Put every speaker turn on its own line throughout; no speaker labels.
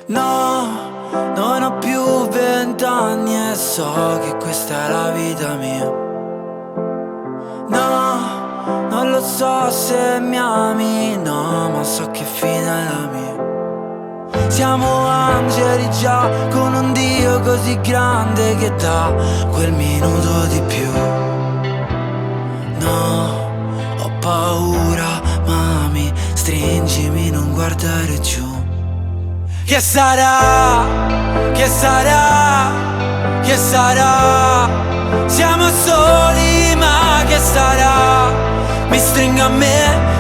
No, non ho più 20 anni e so che questa è la vita mia. No, non lo so se mi ami, no, ma so che fine è la mia. Siamo angeli già, con un Dio così grande che dà quel minuto di più. No, ho paura, mami, stringimi, non guardare giù. Che sarà, che sarà, che sarà? Siamo soli, ma che sarà? Mi stringo a me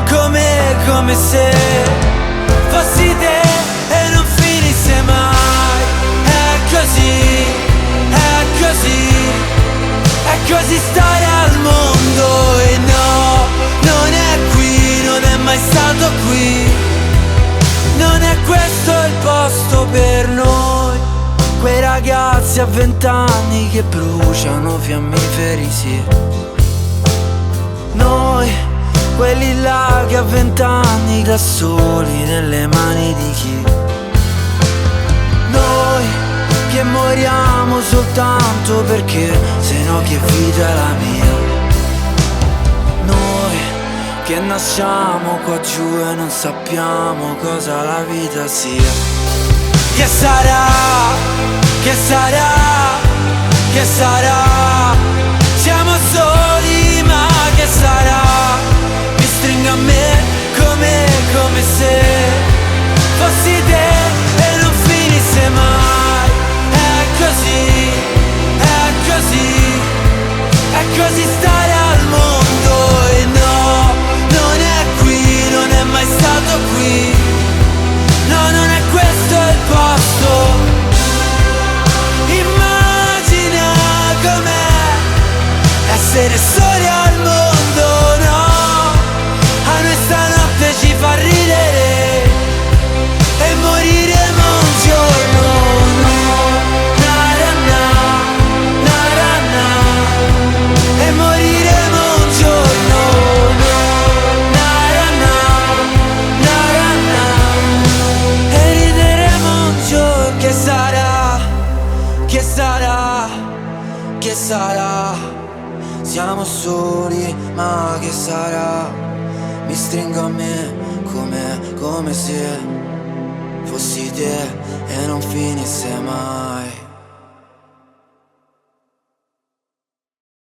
come se fossi te e non finisse mai. È così, è così, è così stare al mondo. E no, non è qui, non è mai stato qui. Non è questo il posto per noi. Quei ragazzi a 20 anni che bruciano fiammiferi, sì. Noi, quelli là che a 20 anni da soli nelle mani di chi. Noi, che moriamo soltanto perché se no che vita è la mia. Noi, che nasciamo qua giù e non sappiamo cosa la vita sia. Che sarà, che sarà, che sarà? Siamo soli, ma che sarà? Mi stringo a me come se fossi te e non finisse mai. È così, è così, è così stare al mondo. E no, non è qui, non è mai stato qui. No, non è questo il posto. Immagina com'è essere soli al mondo, no. A noi stanotte ci fa ridere e moriremo un giorno, no. Na-ra-na, na-ra-na. E moriremo un giorno, no. Na-ra-na, na-ra-na. E rideremo un giorno. Che sarà, che sarà, che sarà? Siamo soli, ma che sarà? Mi stringo a me come se fossi te e non finisse mai.